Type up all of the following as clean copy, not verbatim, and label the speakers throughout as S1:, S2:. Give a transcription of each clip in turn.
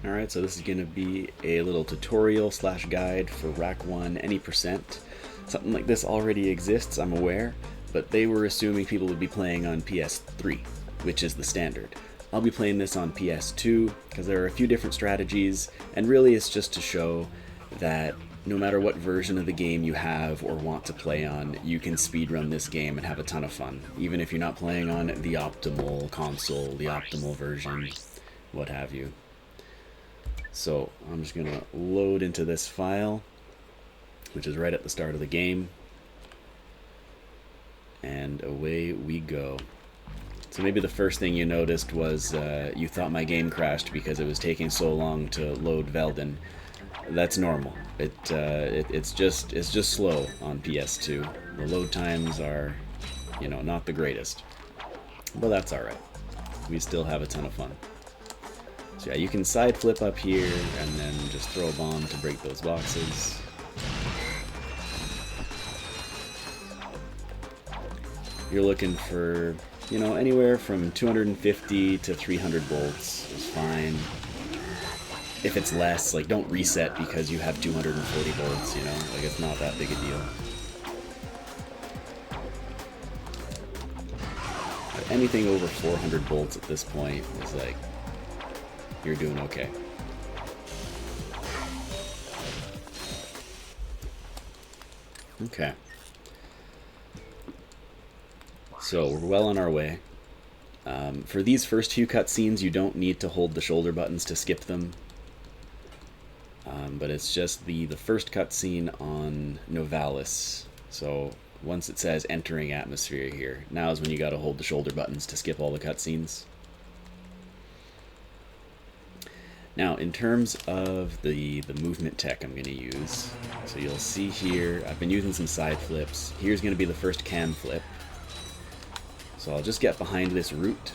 S1: Alright, so this is going to be a little tutorial slash guide for Rack 1 any percent. Something like this already exists, I'm aware, but they were assuming people would be playing on PS3, which is the standard. I'll be playing this on PS2 because there are a few different strategies, and really it's just to show that no matter what version of the game you have or want to play on, you can speedrun this game and have a ton of fun, even if you're not playing on the optimal console, the optimal version, what have you. So I'm just going to load into this file, which is right at the start of the game, and away we go. So maybe the first thing you noticed was you thought my game crashed because it was taking so long to load Velden. That's normal. It's just slow on PS2. The load times are, not the greatest, but that's all right. We still have a ton of fun. So yeah, you can side flip up here and then just throw a bomb to break those boxes. You're looking for, anywhere from 250 to 300 volts is fine. If it's less, don't reset because you have 240 volts, it's not that big a deal. But anything over 400 volts at this point is you're doing okay. Okay. So we're well on our way. For these first few cutscenes, you don't need to hold the shoulder buttons to skip them. But it's just the first cutscene on Novalis. So once it says entering atmosphere here, now is when you gotta hold the shoulder buttons to skip all the cutscenes. Now, in terms of the movement tech I'm going to use, so you'll see here, I've been using some side flips. Here's going to be the first cam flip. So I'll just get behind this root,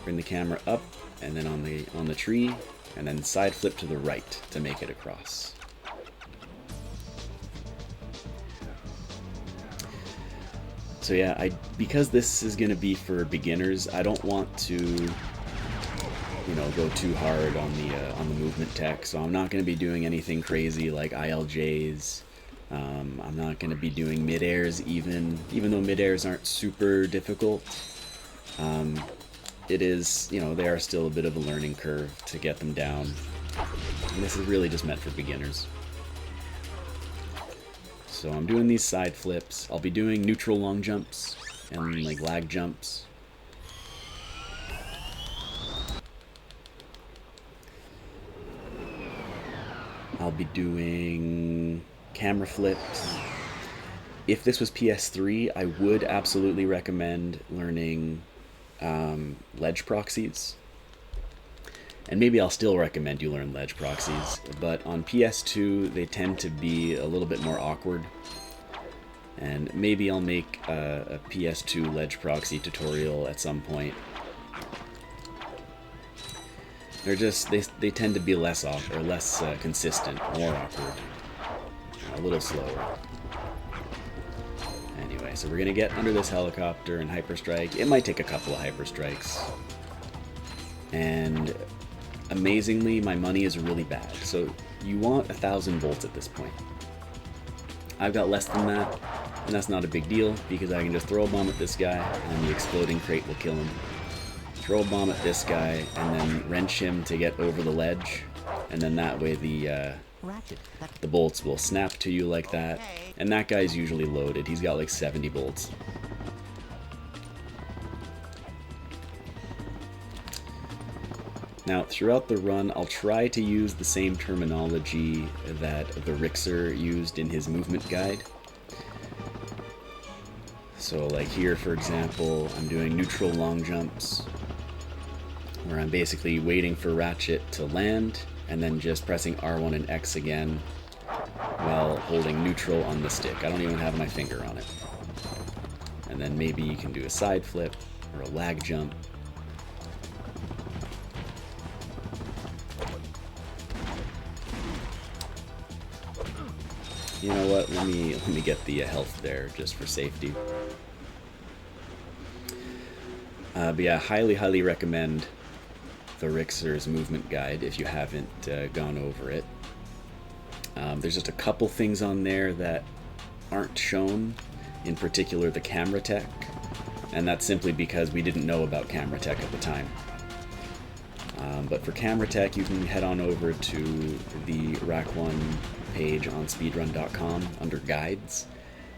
S1: bring the camera up, and then on the tree, and then side flip to the right to make it across. So yeah, because this is going to be for beginners, I don't want to go too hard on the movement tech, so I'm not going to be doing anything crazy like ILJs. I'm not going to be doing mid-airs even though mid-airs aren't super difficult. It is, they are still a bit of a learning curve to get them down. And this is really just meant for beginners. So I'm doing these side flips. I'll be doing neutral long jumps and lag jumps. I'll be doing camera flips. If this was PS3, I would absolutely recommend learning ledge proxies. And maybe I'll still recommend you learn ledge proxies, but on PS2 they tend to be a little bit more awkward. And maybe I'll make a PS2 ledge proxy tutorial at some point. They're just, they tend to be less consistent, more awkward, a little slower. Anyway, so we're gonna get under this helicopter and hyperstrike. It might take a couple of hyperstrikes. And amazingly, my money is really bad. So you want 1,000 volts at this point. I've got less than that, and that's not a big deal because I can just throw a bomb at this guy and the exploding crate will kill him. Throw a bomb at this guy, and then wrench him to get over the ledge, and then that way the bolts will snap to you like that, and that guy's usually loaded. He's got 70 bolts. Now, throughout the run, I'll try to use the same terminology that the Rixer used in his movement guide. So here, for example, I'm doing neutral long jumps, where I'm basically waiting for Ratchet to land, and then just pressing R1 and X again while holding neutral on the stick. I don't even have my finger on it. And then maybe you can do a side flip or a lag jump. You know what? Let me get the health there just for safety. But yeah, highly recommend the Rixer's movement guide if you haven't gone over it. There's just a couple things on there that aren't shown, in particular the camera tech, and that's simply because we didn't know about camera tech at the time. But for camera tech, you can head on over to the Rack 1 page on speedrun.com under guides,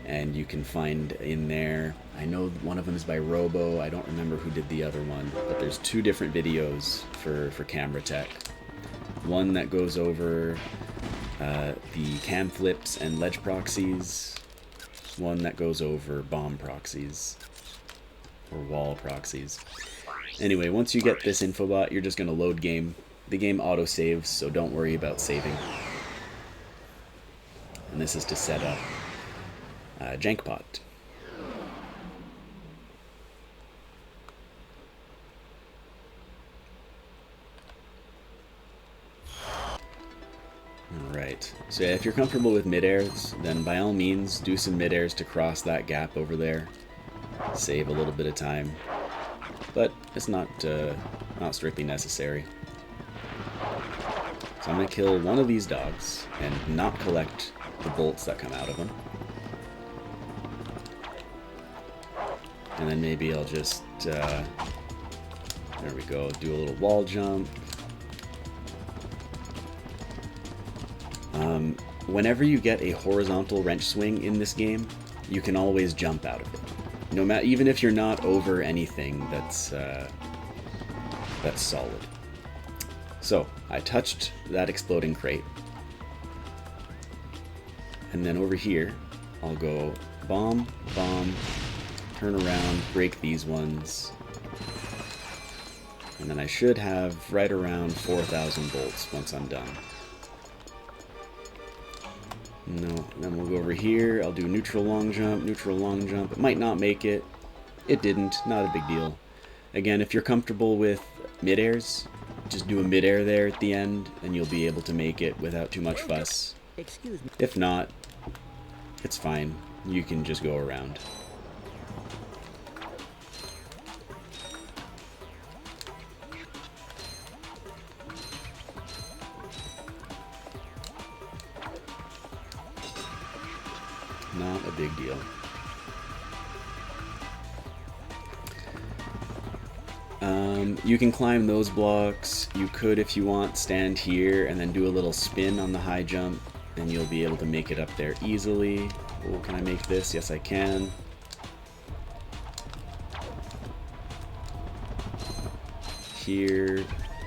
S1: and you can find in there, I know one of them is by Robo, I don't remember who did the other one, but there's 2 different videos for camera tech. One that goes over the cam flips and ledge proxies, one that goes over bomb proxies, or wall proxies. Anyway, once you get this infobot, you're just going to load game. The game auto-saves, so don't worry about saving. And this is to set up Jankpot. Alright, so yeah, if you're comfortable with mid-airs, then by all means do some mid-airs to cross that gap over there. Save a little bit of time. But it's not strictly necessary. So I'm going to kill one of these dogs and not collect the bolts that come out of them. And then maybe I'll just, there we go, do a little wall jump. Whenever you get a horizontal wrench swing in this game, you can always jump out of it. No matter, even if you're not over anything that's solid. So I touched that exploding crate, and then over here I'll go bomb, bomb, turn around, break these ones, and then I should have right around 4,000 bolts once I'm done. No, then we'll go over here, I'll do neutral long jump, neutral long jump. It might not make it. It didn't, not a big deal. Again, if you're comfortable with mid-airs, just do a mid-air there at the end, and you'll be able to make it without too much fuss.
S2: Excuse me.
S1: If not, it's fine. You can just go around. Not a big deal. You can climb those blocks. You could, if you want, stand here and then do a little spin on the high jump, and you'll be able to make it up there easily. Oh, can I make this? Yes, I can. Here,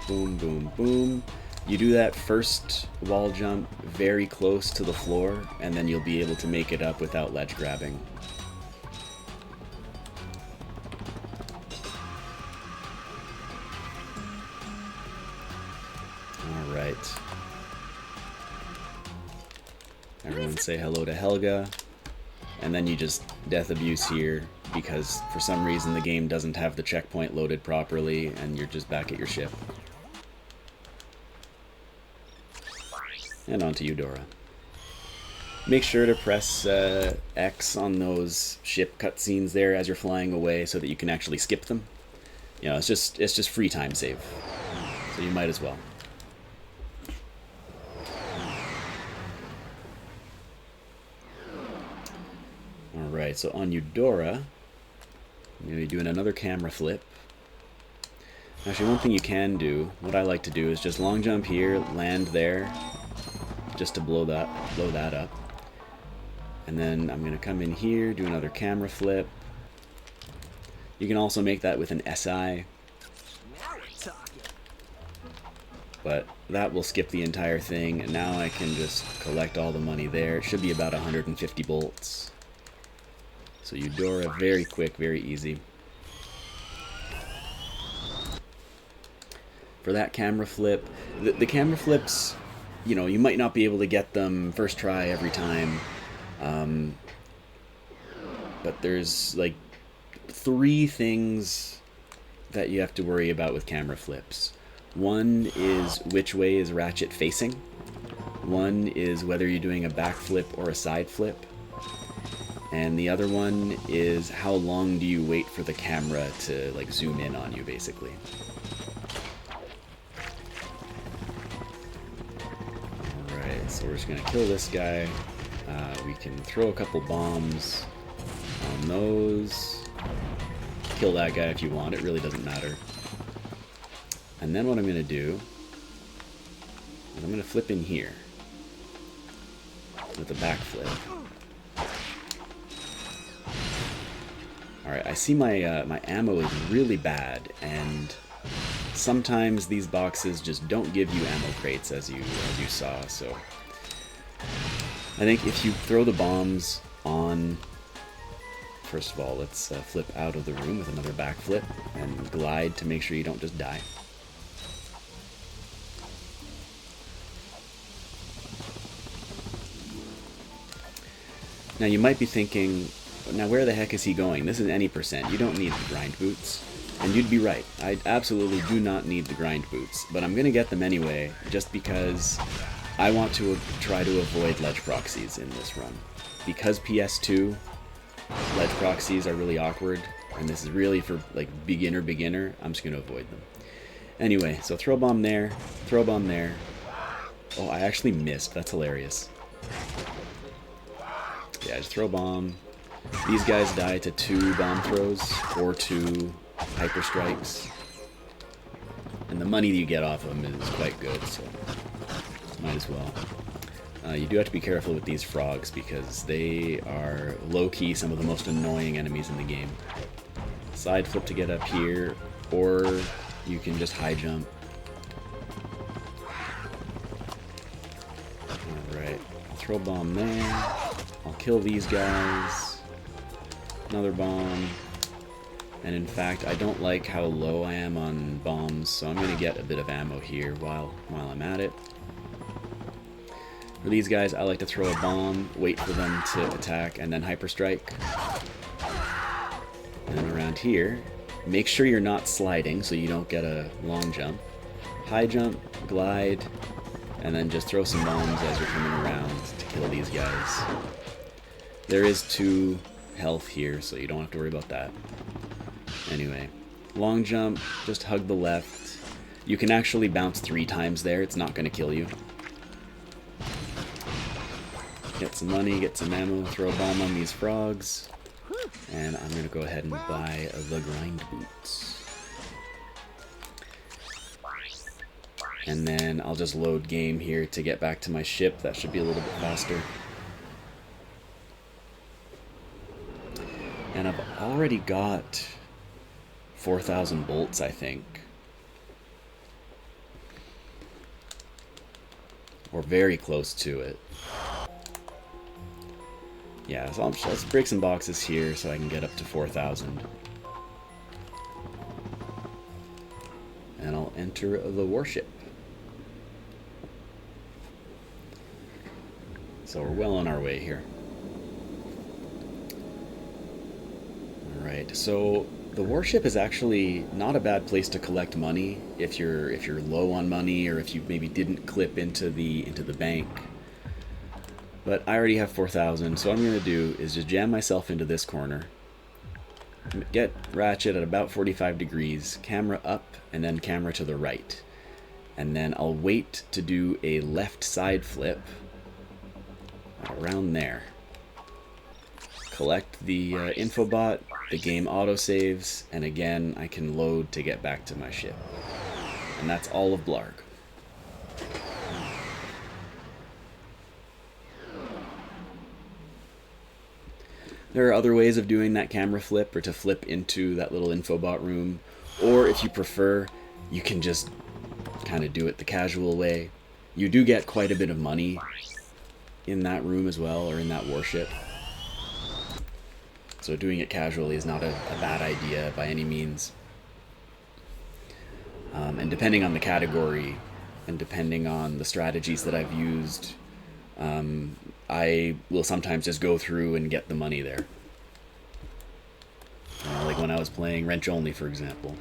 S1: boom, boom, boom. You do that first wall jump very close to the floor, and then you'll be able to make it up without ledge grabbing. Alright. Everyone say hello to Helga. And then you just death abuse here, because for some reason the game doesn't have the checkpoint loaded properly, and you're just back at your ship. And onto Eudora. Make sure to press X on those ship cutscenes there as you're flying away, so that you can actually skip them. You know, it's just free time save, so you might as well. All right, so on Eudora, I'm going to be doing another camera flip. Actually, one thing you can do, what I like to do, is just long jump here, land there, just to blow that up. And then I'm going to come in here, do another camera flip. You can also make that with an SI. But that will skip the entire thing, and now I can just collect all the money there. It should be about 150 bolts. So Eudora, very quick, very easy. For that camera flip, the camera flips, you know, you might not be able to get them first try every time. But there's like 3 things that you have to worry about with camera flips. One is which way is Ratchet facing. One is whether you're doing a backflip or a side flip. And the other one is how long do you wait for the camera to like zoom in on you, basically. So we're just going to kill this guy. We can throw a couple bombs on those. Kill that guy if you want, it really doesn't matter. And then what I'm going to do is I'm going to flip in here with a backflip. Alright, I see my my ammo is really bad, and sometimes these boxes just don't give you ammo crates as you saw, so I think if you throw the bombs on, first of all, let's flip out of the room with another backflip and glide to make sure you don't just die. Now you might be thinking, now where the heck is he going? This is any percent. You don't need the grind boots. And you'd be right. I absolutely do not need the grind boots. But I'm going to get them anyway, just because I want to try to avoid ledge proxies in this run. Because PS2, ledge proxies are really awkward, and this is really for like beginner, I'm just going to avoid them. Anyway, so throw bomb there, throw bomb there. Oh, I actually missed. That's hilarious. Yeah, just throw bomb. These guys die to 2 bomb throws or 2 hyper strikes, and the money that you get off of them is quite good, so might as well. You do have to be careful with these frogs because they are low-key some of the most annoying enemies in the game. Side flip to get up here, or you can just high jump. Alright, throw bomb there. I'll kill these guys. Another bomb. And in fact, I don't like how low I am on bombs, so I'm going to get a bit of ammo here while I'm at it. For these guys, I like to throw a bomb, wait for them to attack, and then hyper strike. And then around here, make sure you're not sliding so you don't get a long jump. High jump, glide, and then just throw some bombs as you're coming around to kill these guys. There is 2 health here, so you don't have to worry about that. Anyway, long jump, just hug the left. You can actually bounce 3 times there, it's not going to kill you. Get some money, get some ammo, throw a bomb on these frogs. And I'm going to go ahead and buy the grind boots. And then I'll just load game here to get back to my ship. That should be a little bit faster. And I've already got 4,000 bolts, I think. Or very close to it. Yeah, so let's break some boxes here so I can get up to 4,000. And I'll enter the warship. So we're well on our way here. Alright, so the warship is actually not a bad place to collect money if you're low on money, or if you maybe didn't clip into the bank. But I already have 4,000, so what I'm going to do is just jam myself into this corner, get Ratchet at about 45 degrees, camera up, and then camera to the right. And then I'll wait to do a left side flip around there. Collect the infobot, the game autosaves, and again I can load to get back to my ship. And that's all of Blarg. There are other ways of doing that camera flip, or to flip into that little infobot room, or if you prefer, you can just kind of do it the casual way. You do get quite a bit of money in that room as well, or in that warship. So doing it casually is not a bad idea by any means. And depending on the category, and depending on the strategies that I've used, I will sometimes just go through and get the money there. Like when I was playing Wrench Only, for example,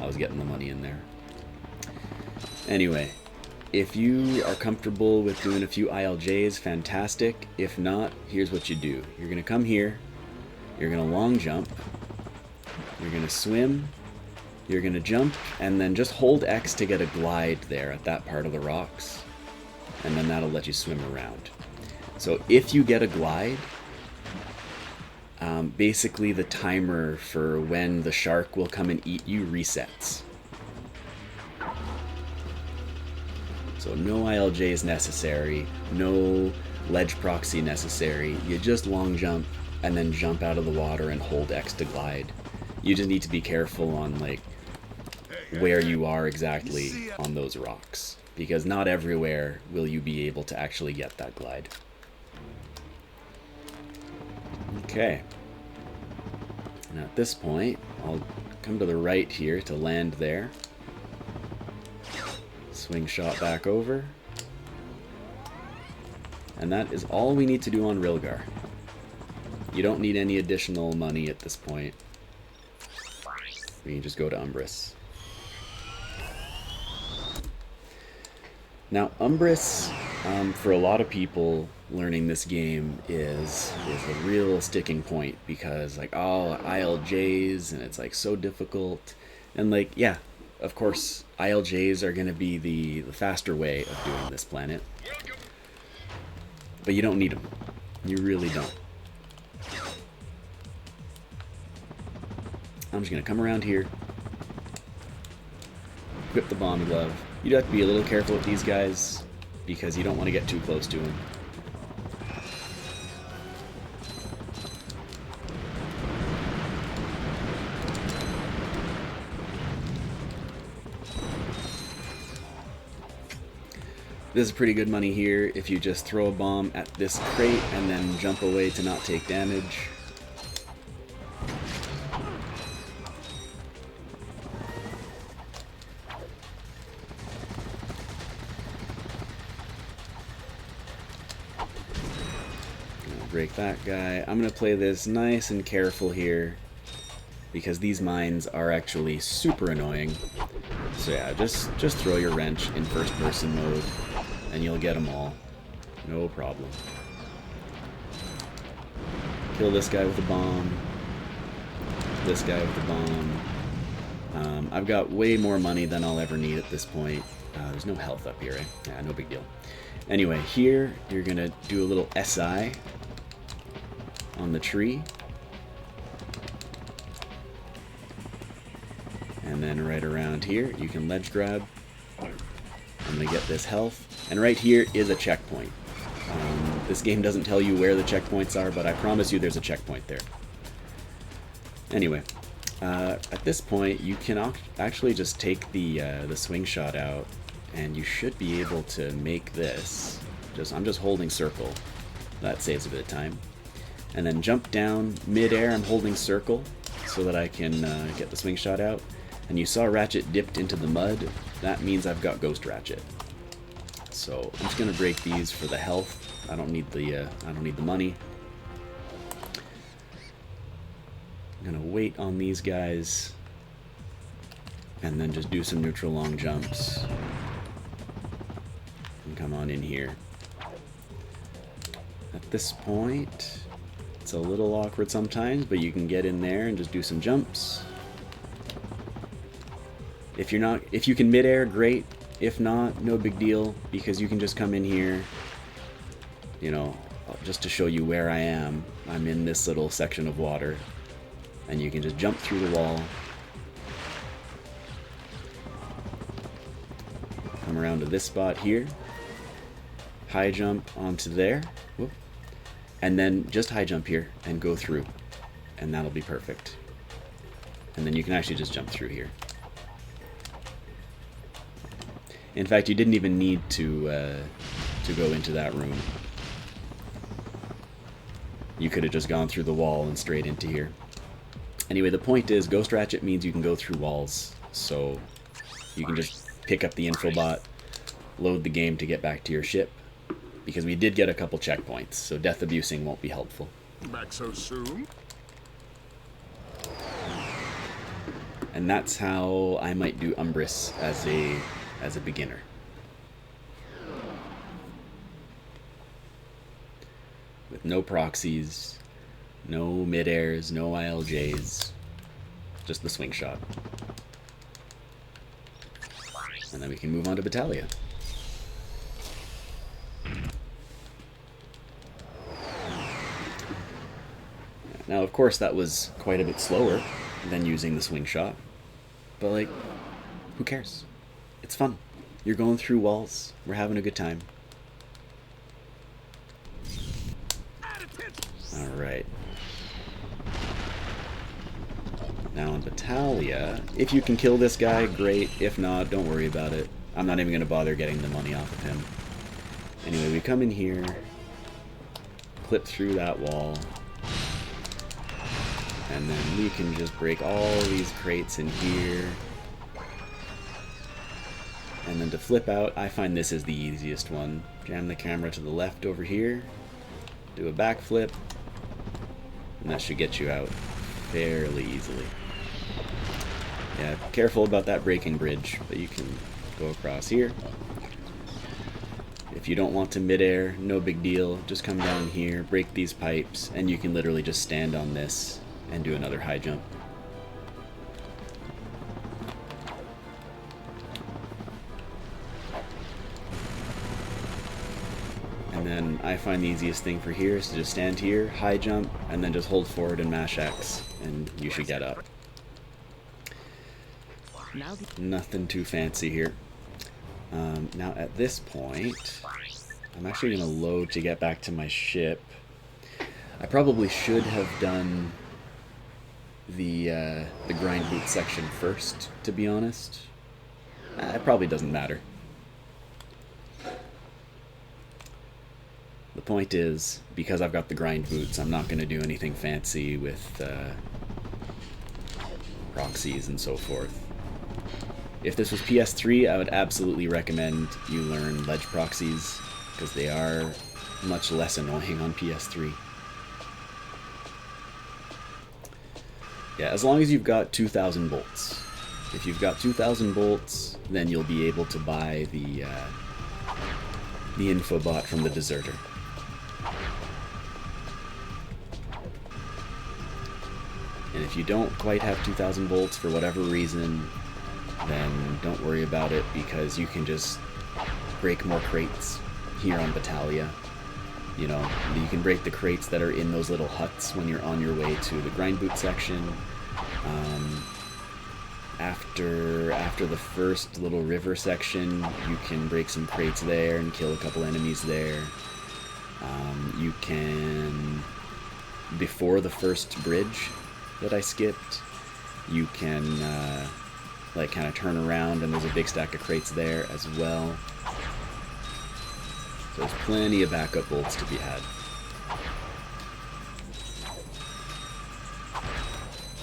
S1: I was getting the money in there. Anyway, if you are comfortable with doing a few ILJs, fantastic. If not, here's what you do. You're going to come here, you're going to long jump, you're going to swim, you're going to jump, and then just hold X to get a glide there at that part of the rocks. and then that'll let you swim around. So if you get a glide, basically the timer for when the shark will come and eat you resets. So no ILJs necessary, no ledge proxy necessary. You just long jump and then jump out of the water and hold X to glide. You just need to be careful on like where you are exactly on those rocks, because not everywhere will you be able to actually get that glide. Okay. Now at this point, I'll come to the right here to land there. Swing shot back over. And that is all we need to do on Rilgar. You don't need any additional money at this point. We can just go to Umbris. Now, Umbris, for a lot of people, learning this game is a real sticking point, because like, oh, ILJs, and it's like so difficult. And like, yeah, of course, ILJs are going to be the faster way of doing this planet. But you don't need them. You really don't. I'm just going to come around here, equip the bomb glove. You do have to be a little careful with these guys, because you don't want to get too close to them. This is pretty good money here if you just throw a bomb at this crate and then jump away to not take damage. Break that guy. I'm going to play this nice and careful here, because these mines are actually super annoying. So yeah, just throw your wrench in first person mode and you'll get them all. No problem. Kill this guy with a bomb. This guy with a bomb. I've got way more money than I'll ever need at this point. There's no health up here, eh? Yeah, no big deal. Anyway, here you're going to do a little SI on the tree. And then right around here, you can ledge grab. I'm going to get this health. And right here is a checkpoint. This game doesn't tell you where the checkpoints are, but I promise you there's a checkpoint there. Anyway, at this point, you can actually just take the swing shot out, and you should be able to make this. I'm just holding circle. That saves a bit of time. And then jump down mid-air. I'm holding circle so that I can get the swing shot out. And you saw Ratchet dipped into the mud. That means I've got Ghost Ratchet. So I'm just gonna break these for the health. I don't need the money. I'm gonna wait on these guys, and then just do some neutral long jumps. And come on in here. At this point, it's a little awkward sometimes, but you can get in there and just do some jumps. If you can mid-air, great. If not, no big deal, because you can just come in here, you know, just to show you where I am. I'm in this little section of water, and you can just jump through the wall. Come around to this spot here. High jump onto there. Whoop. And then just high jump here and go through, and that'll be perfect. And then you can actually just jump through here. In fact, you didn't even need to go into that room. You could have just gone through the wall and straight into here. Anyway, the point is, Ghost Ratchet means you can go through walls, so you can just pick up the info bot, load the game to get back to your ship, because we did get a couple checkpoints, so death abusing won't be helpful.
S2: Back so soon?
S1: And that's how I might do Umbris as a beginner. With no proxies, no mid-airs, no ILJs, just the swing shot. And then we can move on to Battalia. Now, of course, that was quite a bit slower than using the swing shot, but, like, who cares? It's fun. You're going through walls. We're having a good time. Alright. Now on Battalia, if you can kill this guy, great. If not, don't worry about it. I'm not even going to bother getting the money off of him. Anyway, we come in here, clip through that wall, and then we can just break all these crates in here. And then to flip out, I find this is the easiest one. Jam the camera to the left over here, do a backflip, and that should get you out fairly easily. Yeah, careful about that breaking bridge, but you can go across here. If you don't want to midair, no big deal. Just come down here, break these pipes, and you can literally just stand on this and do another high jump. And then I find the easiest thing for here is to just stand here, high jump, and then just hold forward and mash X, and you should get up. Nothing too fancy here. Now at this point, I'm actually going to load to get back to my ship. I probably should have done the grind boot section first, to be honest. It probably doesn't matter. The point is, because I've got the grind boots, I'm not going to do anything fancy with proxies and so forth. If this was PS3, I would absolutely recommend you learn ledge proxies, because they are much less annoying on PS3. Yeah, as long as you've got 2,000 bolts. If you've got 2,000 bolts, then you'll be able to buy the info bot from the deserter. And if you don't quite have 2,000 bolts for whatever reason, then don't worry about it, because you can just break more crates here on Battalia. You know, you can break the crates that are in those little huts when you're on your way to the grind boot section. After the first little river section, you can break some crates there and kill a couple enemies there. You can, before the first bridge that I skipped, you can like kind of turn around and there's a big stack of crates there as well. So there's plenty of backup bolts to be had.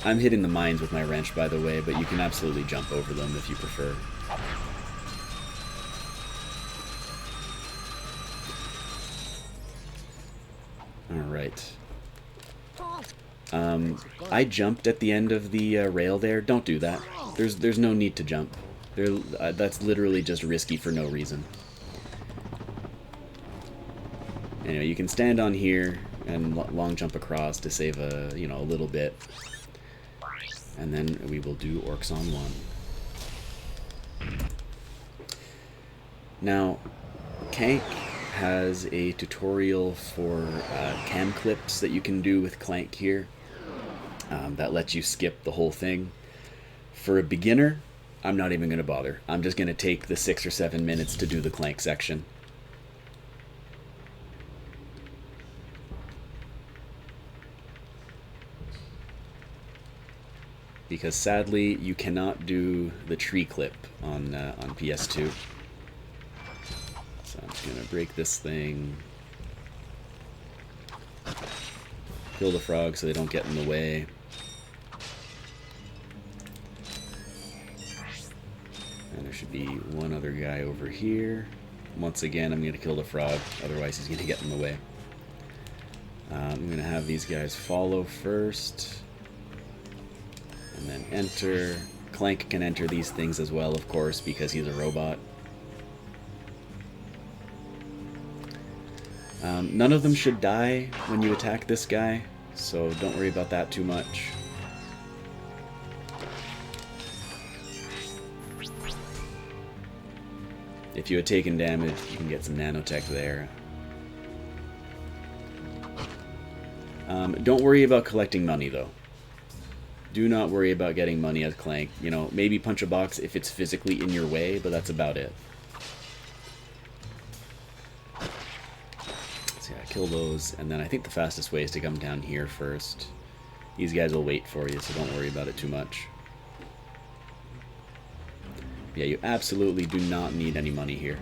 S1: I'm hitting the mines with my wrench, by the way, but you can absolutely jump over them if you prefer. Alright. I jumped at the end of the rail there. Don't do that. There's no need to jump. That's literally just risky for no reason. Anyway, you can stand on here and long jump across to save a little bit. And then we will do orcs on one. Now, Clank has a tutorial for cam clips that you can do with Clank here. That lets you skip the whole thing. For a beginner, I'm not even going to bother. I'm just going to take the 6 or 7 minutes to do the Clank section. Because sadly, you cannot do the tree clip on PS2. So I'm just going to break this thing. Kill the frogs so they don't get in the way. And there should be one other guy over here. Once again, I'm going to kill the frog, otherwise he's going to get in the way. I'm going to have these guys follow first. And then enter. Clank can enter these things as well, of course, because he's a robot. None of them should die when you attack this guy, so don't worry about that too much. If you had taken damage, you can get some nanotech there. Don't worry about collecting money, though. Do not worry about getting money as Clank. You know, maybe punch a box if it's physically in your way, but that's about it. So yeah, kill those, and then I think the fastest way is to come down here first. These guys will wait for you, so don't worry about it too much. Yeah, you absolutely do not need any money here.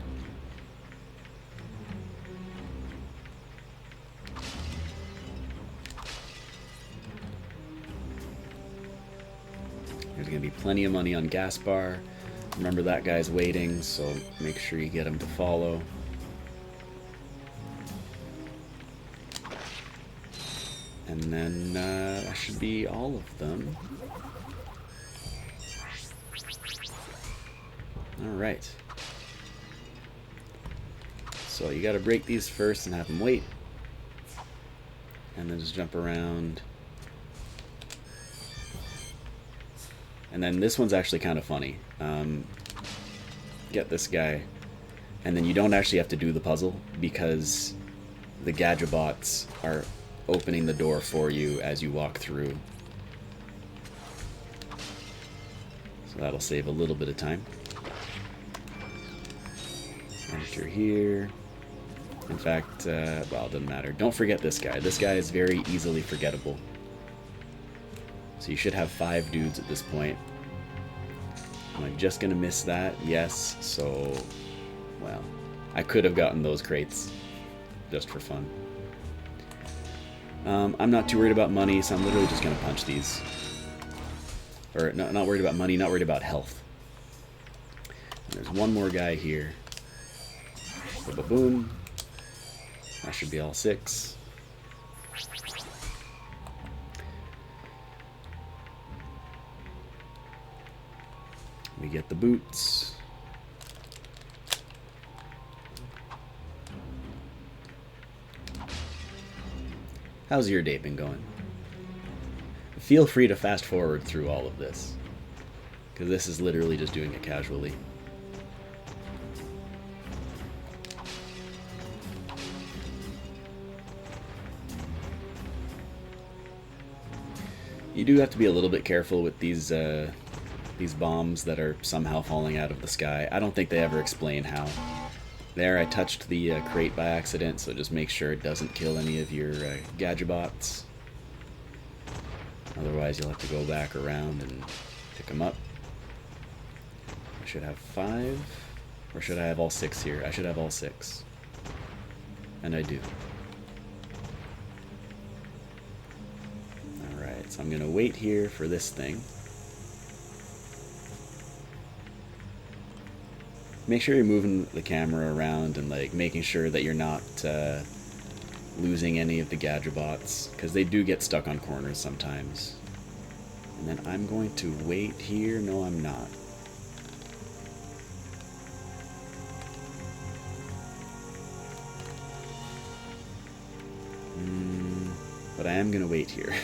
S1: There's going to be plenty of money on gas bar. Remember that guy's waiting, so make sure you get him to follow. And then that should be all of them. Alright. So you gotta break these first and have them wait. And then just jump around. And then this one's actually kind of funny. Get this guy. And then you don't actually have to do the puzzle because the Gadgetbots are opening the door for you as you walk through. So that'll save a little bit of time. Enter here. In fact, well, it doesn't matter. Don't forget this guy. This guy is very easily forgettable. So you should have 5 dudes at this point. Am I just going to miss that? Yes. So, well, I could have gotten those crates just for fun. I'm not too worried about money, so I'm literally just going to punch these. Or, no, not worried about money, not worried about health. And there's one more guy here. Ba-boom. That should be all 6. We get the boots. How's your day been going? Feel free to fast forward through all of this, because this is literally just doing it casually. You do have to be a little bit careful with these bombs that are somehow falling out of the sky. I don't think they ever explain how. There, I touched the crate by accident, so just make sure it doesn't kill any of your Gadgetbots. Otherwise, you'll have to go back around and pick them up. I should have 5, or should I have all 6 here? I should have all 6. And I do. Alright, so I'm going to wait here for this thing. Make sure you're moving the camera around and like making sure that you're not losing any of the Gadgetbots, because they do get stuck on corners sometimes. And then I'm going to wait here. No, I'm not. But I am going to wait here.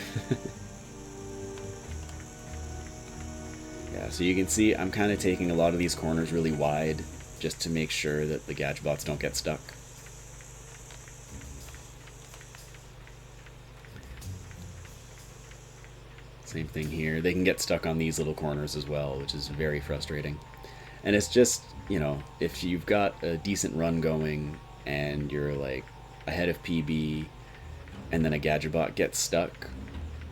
S1: Yeah, so you can see I'm kind of taking a lot of these corners really wide just to make sure that the Gadgetbots don't get stuck. Same thing here. They can get stuck on these little corners as well, which is very frustrating. And it's just, you know, if you've got a decent run going and you're like ahead of PB and then a Gadgetbot gets stuck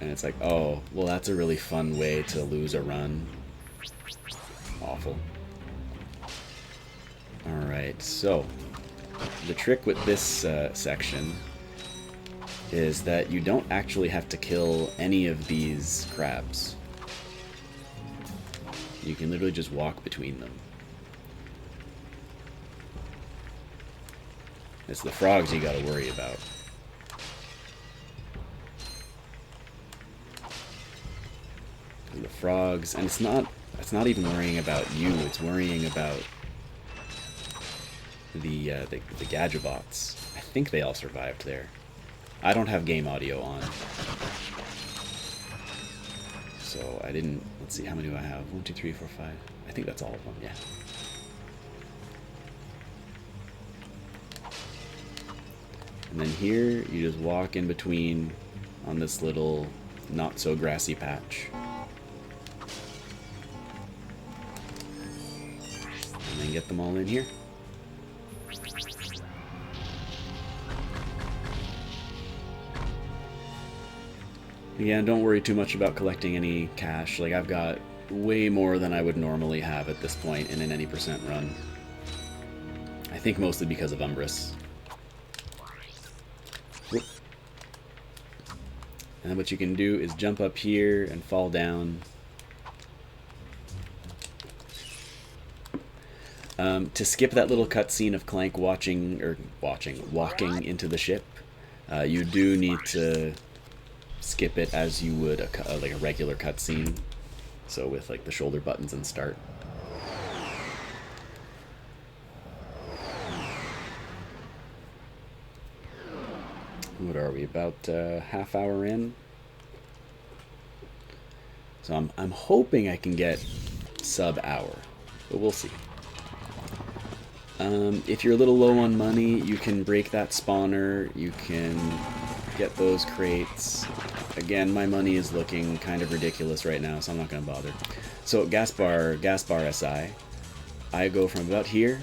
S1: and it's like, oh, well, that's a really fun way to lose a run. Awful. Alright, so the trick with this section is that you don't actually have to kill any of these crabs. You can literally just walk between them. It's the frogs you gotta worry about. The frogs, and it's not even worrying about you, it's worrying about the Gadgetbots. I think they all survived there. I don't have game audio on, so I didn't. Let's see, how many do I have? 1, 2, 3, 4, 5. I think that's all of them. Yeah. And then here you just walk in between on this little not so grassy patch. And then get them all in here. Again, don't worry too much about collecting any cash. Like, I've got way more than I would normally have at this point in an any percent run. I think mostly because of Umbris. Whoop. And then what you can do is jump up here and fall down. To skip that little cutscene of Clank walking into the ship, you do need to skip it as you would like a regular cutscene. So with like the shoulder buttons and start. What are we, about half hour in? So I'm hoping I can get sub hour, but we'll see. If you're a little low on money, you can break that spawner, you can get those crates. Again, my money is looking kind of ridiculous right now, so I'm not going to bother. So gas bar SI, I go from about here,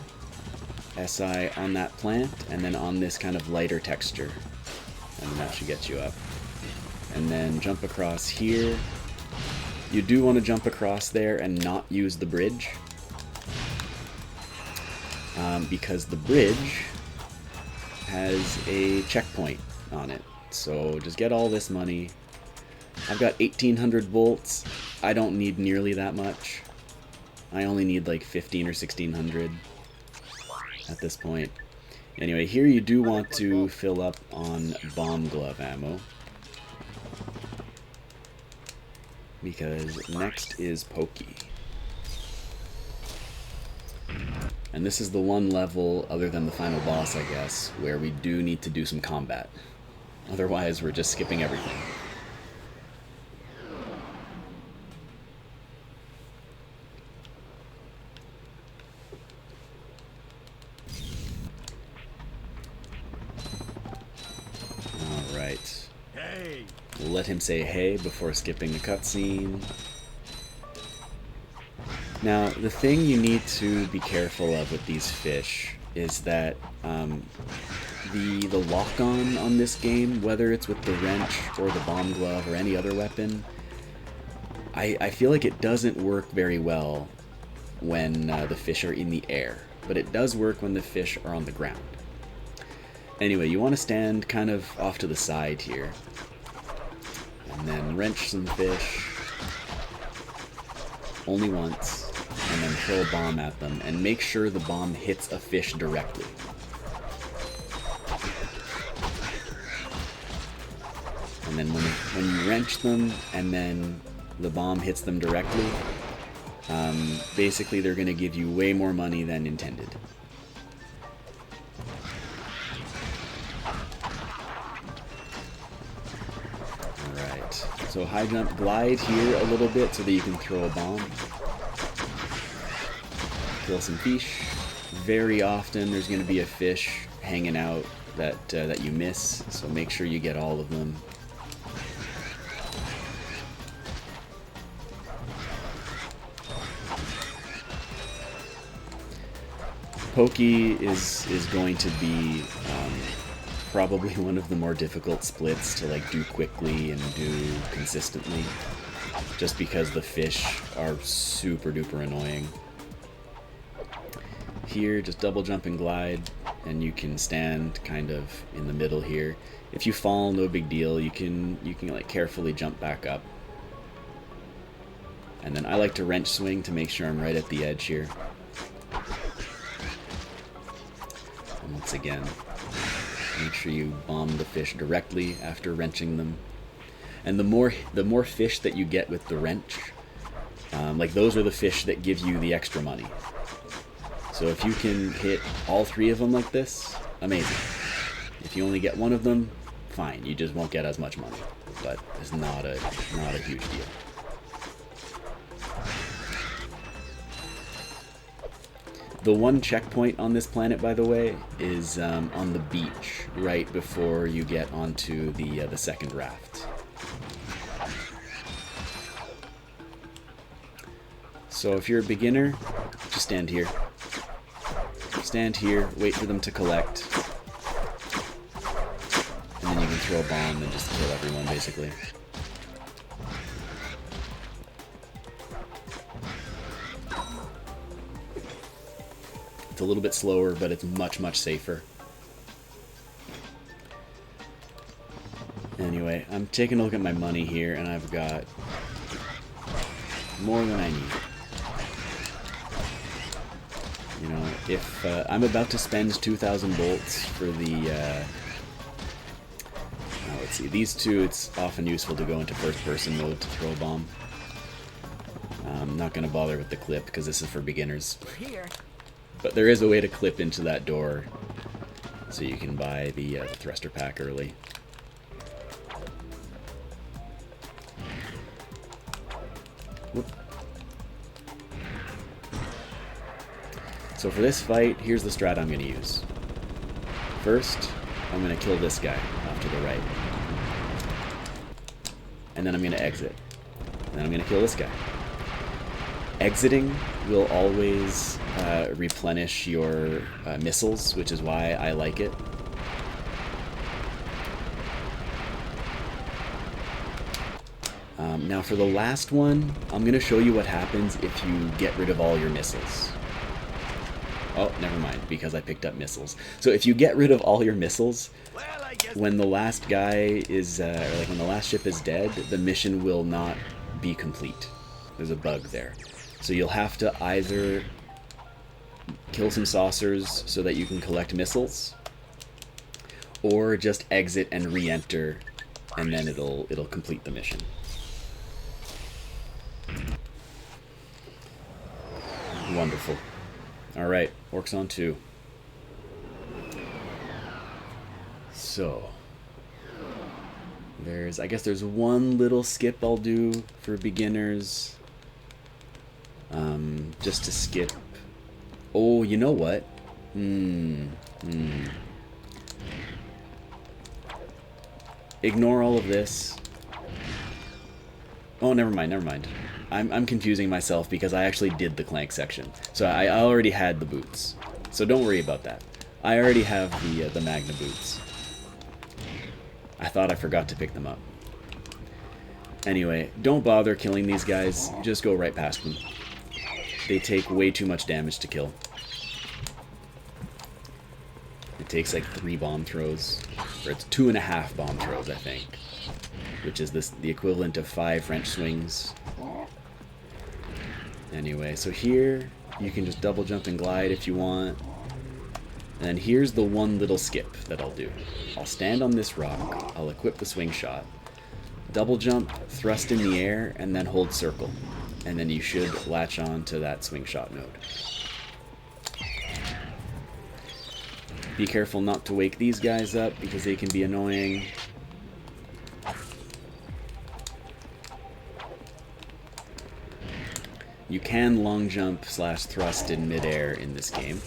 S1: SI on that plant, and then on this kind of lighter texture. And that should get you up. And then jump across here. You do want to jump across there and not use the bridge. Because the bridge has a checkpoint on it. So just get all this money. I've got 1800 volts. I don't need nearly that much. I only need like 15 or 1600 at this point. Anyway, here you do want to fill up on bomb glove ammo. Because next is Pokey. And this is the one level, other than the final boss, I guess, where we do need to do some combat. Otherwise, we're just skipping everything. Alright.
S2: Hey.
S1: We'll let him say hey before skipping the cutscene. Now, the thing you need to be careful of with these fish is that the lock-on this game, whether it's with the wrench or the bomb glove or any other weapon, I feel like it doesn't work very well when the fish are in the air, but it does work when the fish are on the ground. Anyway, you want to stand kind of off to the side here, and then wrench some fish, only once. And then throw a bomb at them, and make sure the bomb hits a fish directly. And then when you wrench them, and then the bomb hits them directly, basically they're going to give you way more money than intended. Alright, so high jump glide here a little bit so that you can throw a bomb. Kill some fish. Very often there's going to be a fish hanging out that you miss, so make sure you get all of them. Pokey is going to be probably one of the more difficult splits to like do quickly and do consistently, just because the fish are super duper annoying. Here, just double jump and glide, and you can stand kind of in the middle here. If you fall, no big deal. You can like carefully jump back up. And then I like to wrench swing to make sure I'm right at the edge here. And once again, make sure you bomb the fish directly after wrenching them. And the more fish that you get with the wrench, like those are the fish that give you the extra money. So if you can hit all three of them like this, amazing. If you only get one of them, fine. You just won't get as much money, but it's not a huge deal. The one checkpoint on this planet, by the way, is on the beach right before you get onto the second raft. So if you're a beginner, just stand here. Stand here, wait for them to collect, and then you can throw a bomb and just kill everyone, basically. It's a little bit slower, but it's much, much safer. Anyway, I'm taking a look at my money here, and I've got more than I need. You know, if I'm about to spend 2,000 bolts for the, let's see, these two, it's often useful to go into first-person mode to throw a bomb. I'm not going to bother with the clip, because this is for beginners. But there is a way to clip into that door, so you can buy the thruster pack early. Whoop. So for this fight, here's the strat I'm going to use. First, I'm going to kill this guy off to the right. And then I'm going to exit. And then I'm going to kill this guy. Exiting will always replenish your missiles, which is why I like it. Now for the last one, I'm going to show you what happens if you get rid of all your missiles. Oh, never mind, because I picked up missiles. So if you get rid of all your missiles, when the last guy is, or like when the last ship is dead, the mission will not be complete. There's a bug there. So you'll have to either kill some saucers so that you can collect missiles, or just exit and re-enter, and then it'll complete the mission. Wonderful. Alright, Orcs on 2. So, I guess there's one little skip I'll do for beginners. Just to skip. Oh, you know what? Ignore all of this. Oh, never mind. I'm confusing myself because I actually did the Clank section. So I already had the boots. So don't worry about that. I already have the Magna boots. I thought I forgot to pick them up. Anyway, don't bother killing these guys. Just go right past them. They take way too much damage to kill. It takes like 3 bomb throws. Or it's 2.5 bomb throws, I think. Which is the equivalent of 5 French swings. Anyway, so here you can just double jump and glide if you want. And here's the one little skip that I'll do. I'll stand on this rock, I'll equip the swing shot, double jump, thrust in the air, and then hold circle. And then you should latch on to that swing shot node. Be careful not to wake these guys up because they can be annoying. You can long jump / thrust in midair in this game.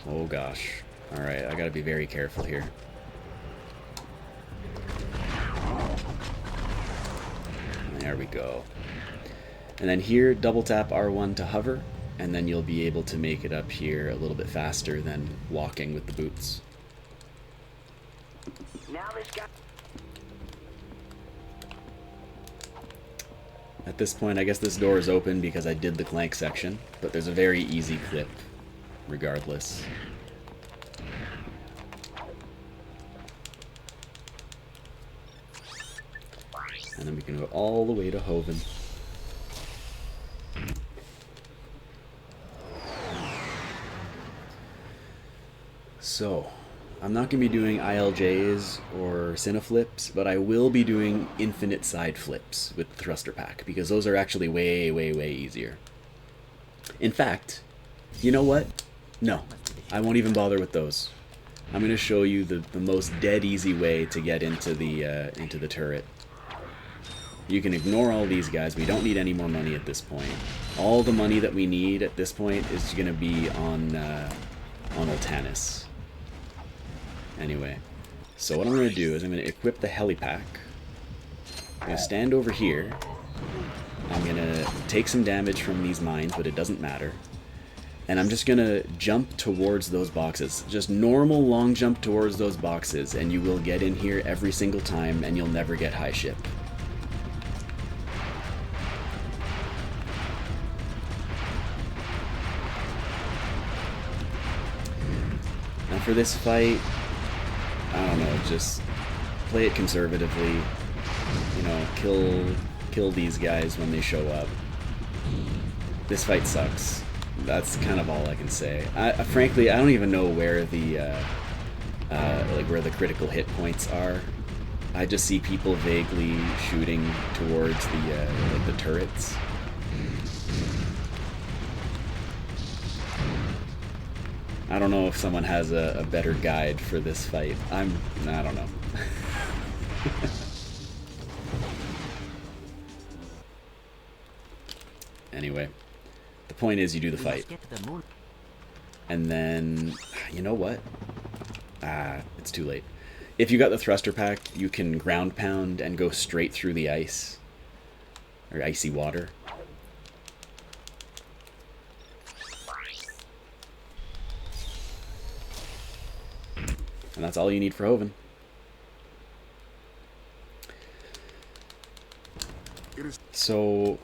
S1: Oh gosh. Alright, I gotta be very careful here. There we go. And then here, double tap R1 to hover, and then you'll be able to make it up here a little bit faster than walking with the boots. Now this guy. At this point, I guess this door is open because I did the Clank section, but there's a very easy clip, regardless. And then we can go all the way to Hoven. So, I'm not going to be doing ILJs or sinaflips, but I will be doing infinite side flips with the thruster pack, because those are actually way, way, way easier. In fact, you know what? No, I won't even bother with those. I'm going to show you the most dead easy way to get into the turret. You can ignore all these guys. We don't need any more money at this point. All the money that we need at this point is going to be on Oltanis. Anyway, so what I'm going to do is I'm going to equip the helipack. I'm going to stand over here. I'm going to take some damage from these mines, but it doesn't matter. And I'm just going to jump towards those boxes. Just normal long jump towards those boxes, and you will get in here every single time, and you'll never get high ship. Now for this fight, I don't know, just play it conservatively. You know, kill these guys when they show up. This fight sucks. That's kind of all I can say. Frankly, I don't even know where the where the critical hit points are. I just see people vaguely shooting towards the turrets. I don't know if someone has a better guide for this fight. I don't know. Anyway, the point is you do the fight. And then, you know what? It's too late. If you got the thruster pack, you can ground pound and go straight through the ice. Or icy water. And that's all you need for Hoven. So,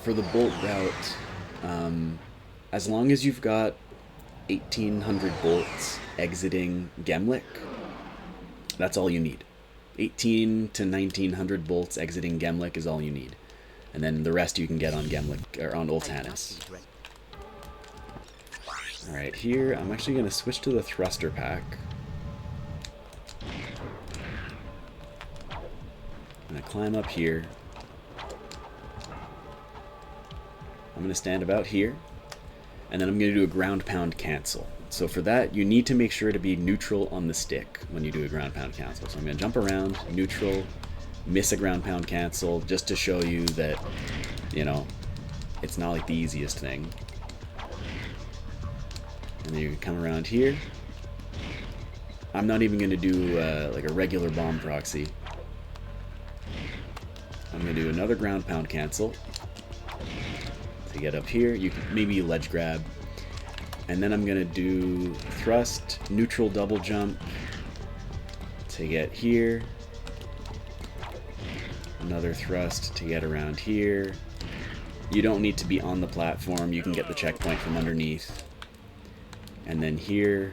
S1: for the bolt route, as long as you've got 1,800 bolts exiting Gemlik, that's all you need. 1,800 to 1,900 bolts exiting Gemlik is all you need. And then the rest you can get on Gemlik, or on Oltanis. Alright, here I'm actually going to switch to the thruster pack. I'm going to climb up here. I'm going to stand about here, and then I'm going to do a ground pound cancel. So for that, you need to make sure to be neutral on the stick when you do a ground pound cancel. So I'm going to jump around, neutral, miss a ground pound cancel, just to show you that, you know, it's not like the easiest thing. And then you can come around here. I'm not even going to do like a regular bomb proxy. I'm going to do another ground pound cancel. To get up here, you can maybe ledge grab, and then I'm gonna do thrust, neutral double jump to get here, another thrust to get around here. You don't need to be on the platform, you can get the checkpoint from underneath, and then here,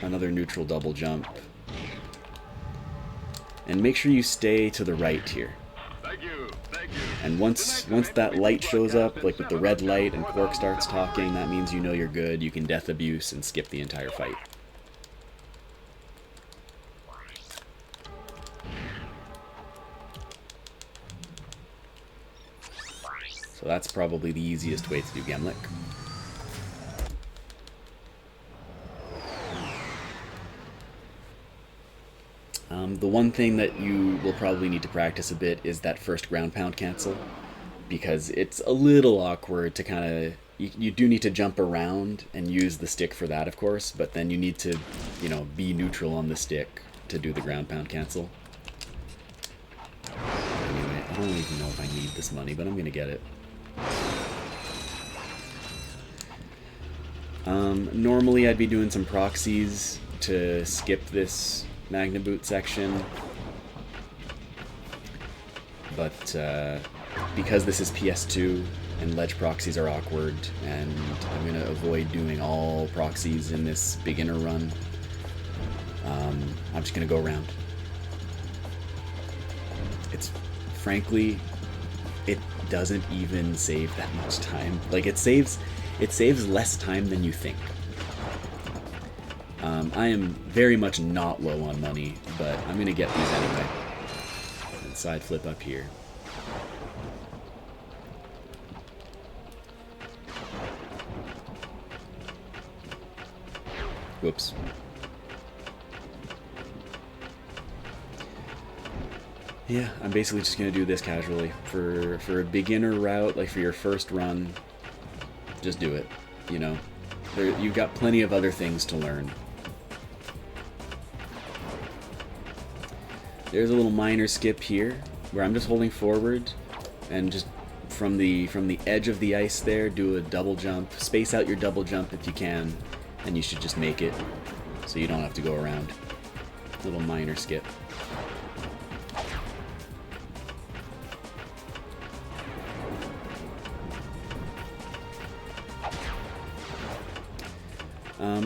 S1: another neutral double jump, and make sure you stay to the right here. And once that light shows up, like with the red light and Quark starts talking, that means you know you're good. You can death abuse and skip the entire fight. So that's probably the easiest way to do Gemlik. The one thing that you will probably need to practice a bit is that first ground pound cancel, because it's a little awkward to kind of, you do need to jump around and use the stick for that, of course, but then you need to, you know, be neutral on the stick to do the ground pound cancel. Anyway, I don't even know if I need this money, but I'm gonna get it. Normally I'd be doing some proxies to skip this Magna Boot section, but because this is PS2 and ledge proxies are awkward, and I'm going to avoid doing all proxies in this beginner run, I'm just going to go around. It's, frankly, it doesn't even save that much time. Like, it saves less time than you think. I am very much not low on money, but I'm going to get these anyway. And side flip up here. Whoops. Yeah, I'm basically just gonna do this casually. For a beginner route, like for your first run, just do it. You know, you've got plenty of other things to learn. There's a little minor skip here where I'm just holding forward and just from the edge of the ice there, do a double jump. Space out your double jump if you can, and you should just make it so you don't have to go around. Little minor skip.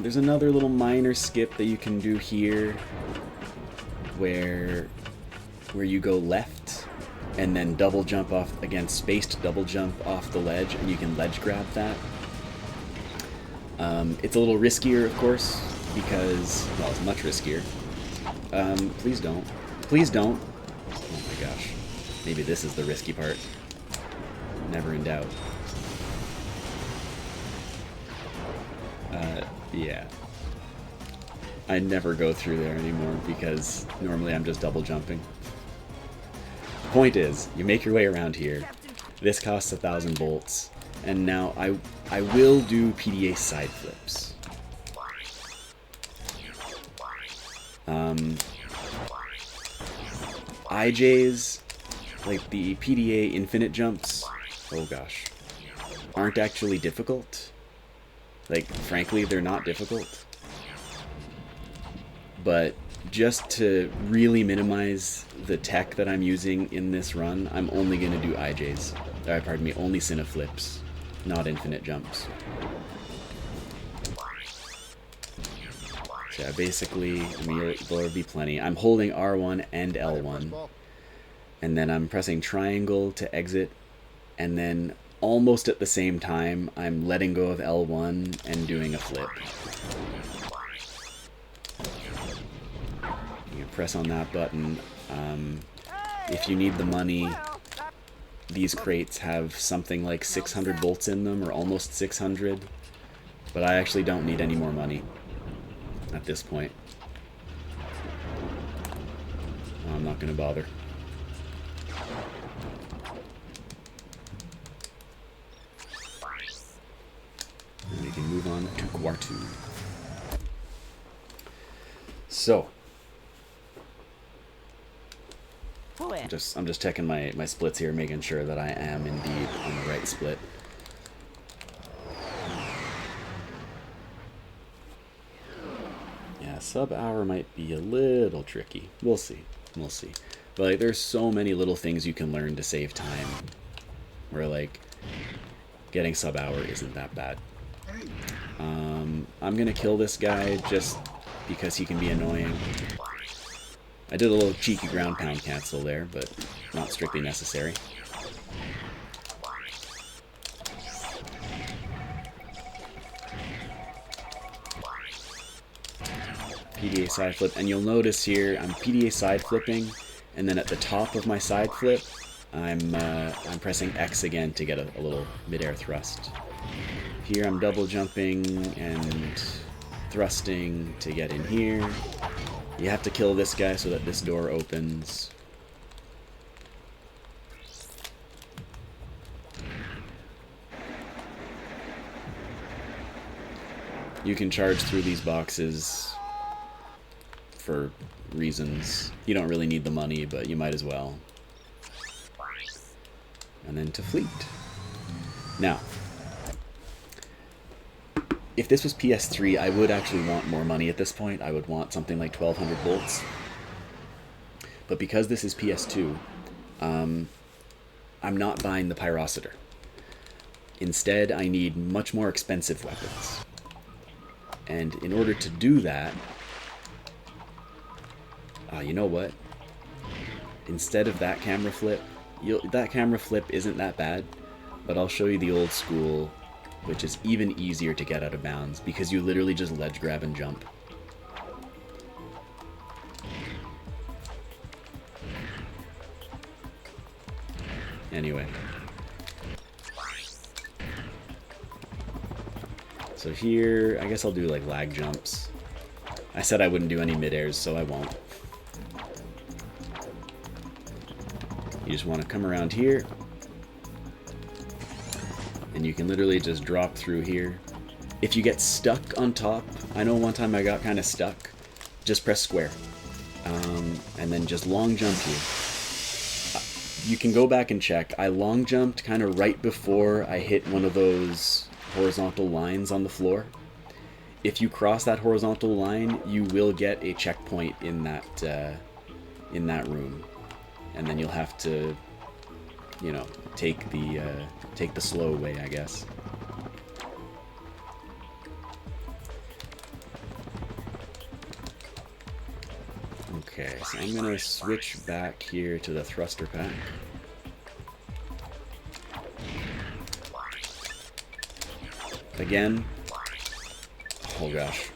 S1: There's another little minor skip that you can do here where you go left and then double jump off, again, spaced double jump off the ledge, and you can ledge grab that. It's a little riskier, of course, because, well, it's much riskier. Please don't. Please don't. Oh my gosh. Maybe this is the risky part. Never in doubt. Yeah. I never go through there anymore because normally I'm just double jumping. The point is, you make your way around here. This costs 1,000 bolts, and now I will do PDA side flips. IJs, like the PDA infinite jumps, oh gosh, aren't actually difficult. Like, frankly, they're not difficult. But just to really minimize the tech that I'm using in this run, I'm only going to do IJs. Pardon me, only sinaflips, not infinite jumps. So yeah, basically, I mean, there'll be plenty. I'm holding R1 and L1, and then I'm pressing triangle to exit, and then almost at the same time, I'm letting go of L1 and doing a flip. You can press on that button. If you need the money, these crates have something like 600 bolts in them, or almost 600, but I actually don't need any more money at this point. I'm not going to bother. And we can move on to Quartu. So, I'm just checking my splits here, making sure that I am indeed on the right split. Yeah, sub-hour might be a little tricky. We'll see. We'll see. But like, there's so many little things you can learn to save time, where like getting sub-hour isn't that bad. I'm gonna kill this guy just because he can be annoying. I did a little cheeky ground pound cancel there, but not strictly necessary. PDA side flip, and you'll notice here I'm PDA side flipping, and then at the top of my side flip, I'm pressing X again to get a little mid-air thrust. Here I'm double jumping and thrusting to get in here. You have to kill this guy so that this door opens. You can charge through these boxes for reasons. You don't really need the money, but you might as well. And then to fleet. Now, if this was PS3, I would actually want more money at this point. I would want something like 1,200 bolts. But because this is PS2, I'm not buying the Pyrocitor. Instead, I need much more expensive weapons. And in order to do that, you know what? Instead of that camera flip, that camera flip isn't that bad, but I'll show you the old school, which is even easier to get out of bounds because you literally just ledge grab and jump. Anyway. So here, I guess I'll do like lag jumps. I said I wouldn't do any mid-airs, so I won't. You just want to come around here, and you can literally just drop through here. If you get stuck on top, I know one time I got kind of stuck, just press square. And then just long jump here. You can go back and check. I long jumped kind of right before I hit one of those horizontal lines on the floor. If you cross that horizontal line, you will get a checkpoint in that room, and then you'll have to, you know, take the slow way, I guess. Okay, so I'm gonna switch back here to the thruster pack. Again, oh gosh.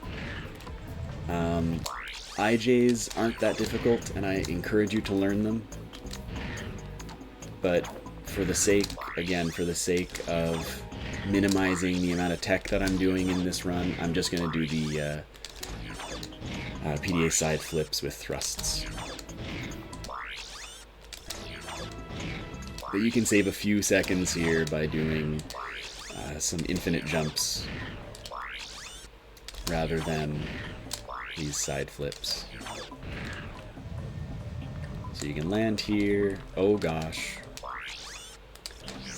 S1: IJs aren't that difficult, and I encourage you to learn them. But for the sake of minimizing the amount of tech that I'm doing in this run, I'm just gonna do the PDA side flips with thrusts. But you can save a few seconds here by doing some infinite jumps rather than these side flips. So you can land here. Oh gosh.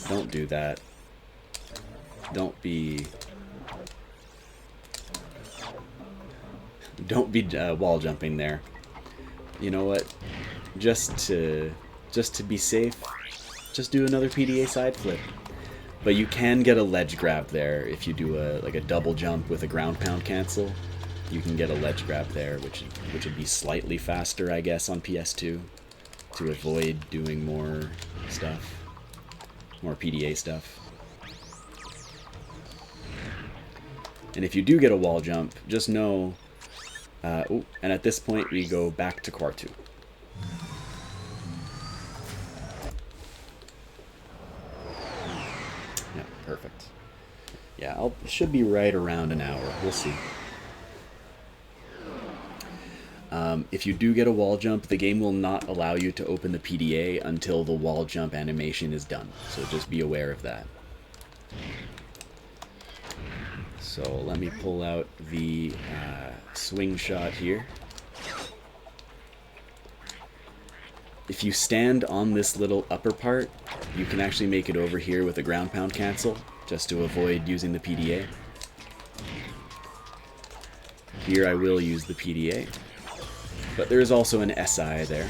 S1: Don't do that. Don't be wall jumping there. You know what? Just to be safe, just do another PDA side flip. But you can get a ledge grab there if you do a double jump with a ground pound cancel. You can get a ledge grab there, which would be slightly faster, I guess, on PS2 to avoid doing more stuff, more PDA stuff. And if you do get a wall jump, just know. And at this point, we go back to Core 2. Yeah, perfect. Yeah, should be right around an hour. We'll see. If you do get a wall jump, the game will not allow you to open the PDA until the wall jump animation is done. So just be aware of that. So let me pull out the swing shot here. If you stand on this little upper part, you can actually make it over here with a ground pound cancel, just to avoid using the PDA. Here I will use the PDA, but there is also an SI there.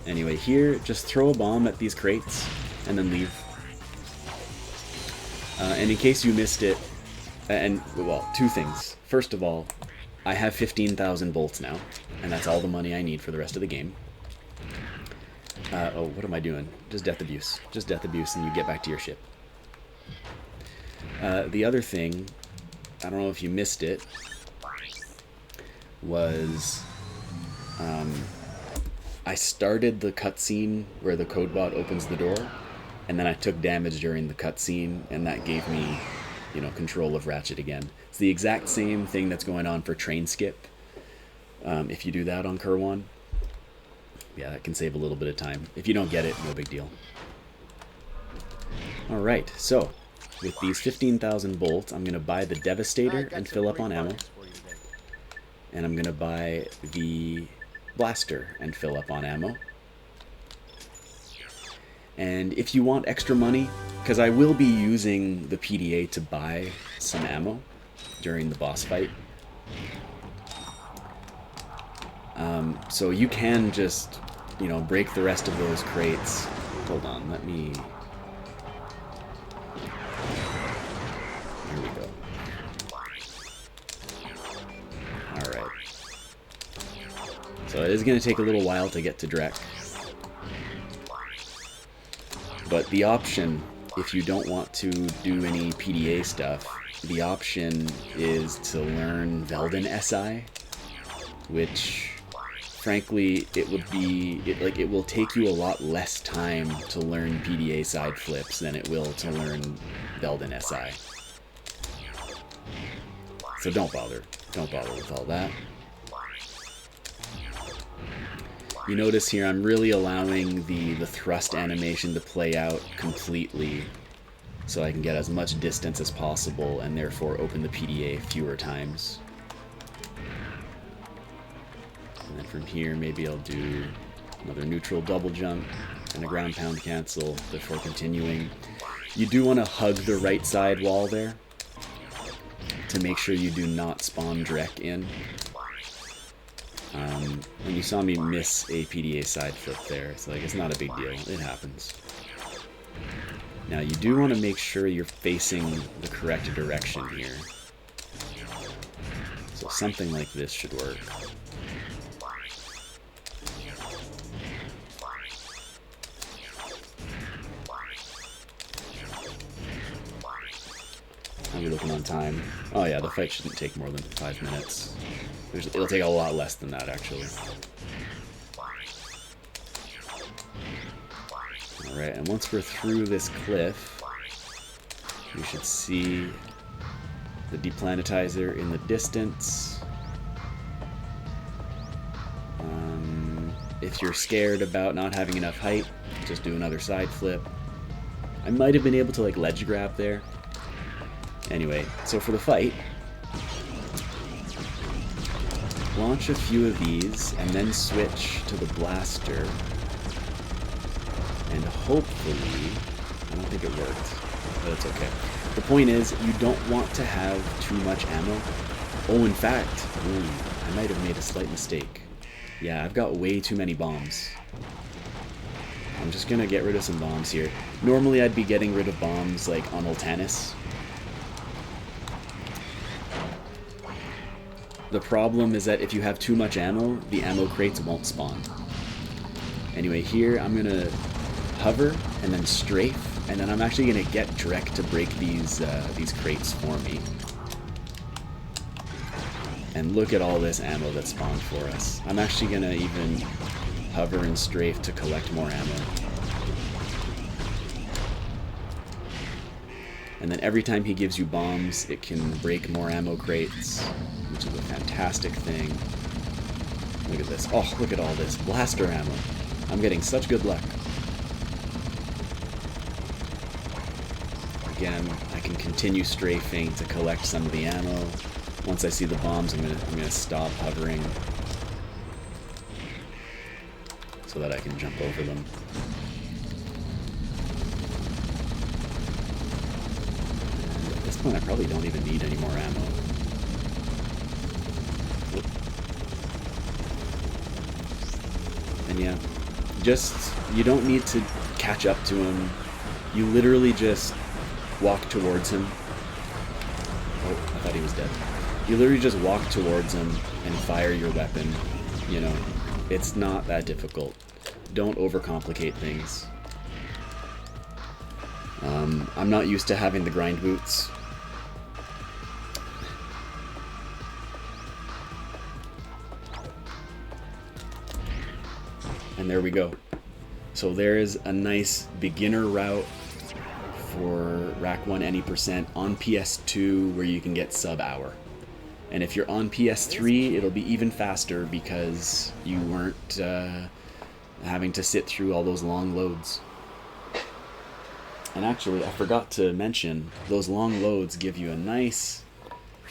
S1: Anyway, here, just throw a bomb at these crates, and then leave. And in case you missed it, well, two things. First of all, I have 15,000 bolts now, and that's all the money I need for the rest of the game. Oh, what am I doing? Just death abuse. Just death abuse, and you get back to your ship. The other thing, I don't know if you missed it, was I started the cutscene where the codebot opens the door, and then I took damage during the cutscene, and that gave me, you know, control of Ratchet again. It's the exact same thing that's going on for Train Skip. If you do that on Kerwan, yeah, that can save a little bit of time. If you don't get it, no big deal. Alright, so, with these 15,000 bolts, I'm going to buy the Devastator and fill up on ammo. And I'm going to buy the Blaster and fill up on ammo. And if you want extra money, because I will be using the PDA to buy some ammo during the boss fight. So you can just, you know, break the rest of those crates. Hold on, let me... Here we go. Alright. So it is going to take a little while to get to Drek. But the option, if you don't want to do any PDA stuff, the option is to learn Velden SI, which, frankly, it will take you a lot less time to learn PDA side flips than it will to learn Velden SI. So don't bother with all that. You notice here I'm really allowing the thrust animation to play out completely so I can get as much distance as possible and therefore open the PDA fewer times. And then from here maybe I'll do another neutral double jump and a ground pound cancel before continuing. You do want to hug the right side wall there to make sure you do not spawn Drek in. And you saw me miss a PDA side flip there, so like it's not a big deal, it happens. Now you do want to make sure you're facing the correct direction here. So something like this should work. How are we looking on time? Oh yeah, the fight shouldn't take more than 5 minutes. It'll take a lot less than that, actually. Alright, and once we're through this cliff, we should see the deplanetizer in the distance. If you're scared about not having enough height, just do another side flip. I might have been able to like ledge grab there. Anyway, so for the fight, launch a few of these and then switch to the blaster. And hopefully, I don't think it worked, but it's okay. The point is, you don't want to have too much ammo. Oh, in fact, I might have made a slight mistake. Yeah, I've got way too many bombs. I'm just gonna get rid of some bombs here. Normally I'd be getting rid of bombs like on Oltanis. The problem is that if you have too much ammo, the ammo crates won't spawn. Anyway, here I'm gonna hover and then strafe, and then I'm actually gonna get Drek to break these crates for me. And look at all this ammo that spawned for us. I'm actually gonna even hover and strafe to collect more ammo. And then every time he gives you bombs, it can break more ammo crates, which is a fantastic thing. Look at this. Oh, look at all this blaster ammo. I'm getting such good luck. Again, I can continue strafing to collect some of the ammo. Once I see the bombs, I'm gonna stop hovering so that I can jump over them. And at this point, I probably don't even need any more ammo. And yeah, you don't need to catch up to him. You literally just walk towards him. Oh, I thought he was dead. You literally just walk towards him and fire your weapon. You know, it's not that difficult. Don't overcomplicate things. I'm not used to having the grind boots. And there we go. So there is a nice beginner route for Rack 1 any percent on PS2 where you can get sub-hour. And if you're on PS3, it'll be even faster because you weren't having to sit through all those long loads. And actually, I forgot to mention, those long loads give you a nice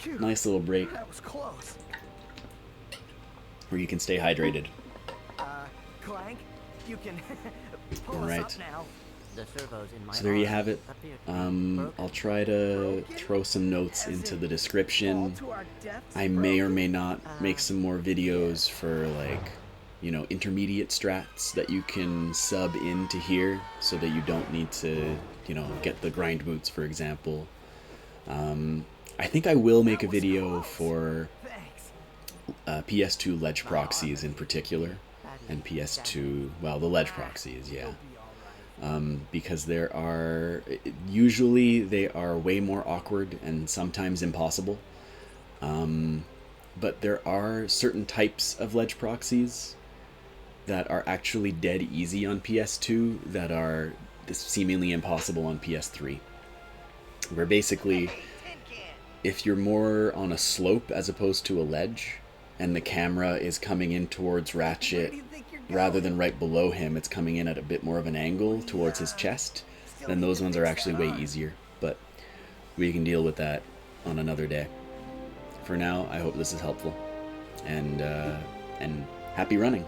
S1: little break.
S2: That was close.
S1: Where you can stay hydrated.
S2: Clank, you can pull
S1: All
S2: us
S1: right.
S2: up now.
S3: The servos in my
S1: So there you
S3: arm
S1: have it.
S3: appear to be broken.
S1: I'll try to throw some notes into the description.
S2: Fall to our deaths,
S1: I may or
S2: broken?
S1: may not make some more videos for like, you know, intermediate strats that you can sub into here so that you don't need to, you know, get the grind boots, for example. I think I will make a video for
S2: Thanks.
S1: PS2 ledge proxies in particular, and PS2, well, the ledge proxies, yeah. Because there are, usually they are way more awkward and sometimes impossible. But there are certain types of ledge proxies that are actually dead easy on PS2 that are seemingly impossible on PS3. Where basically, if you're more on a slope as opposed to a ledge, and the camera is coming in towards Ratchet,
S2: Where do you think you're
S1: rather than right below him, it's coming in at a bit more of an angle towards his chest, then those ones are actually way easier. But we can deal with that on another day. For now, I hope this is helpful, and happy running.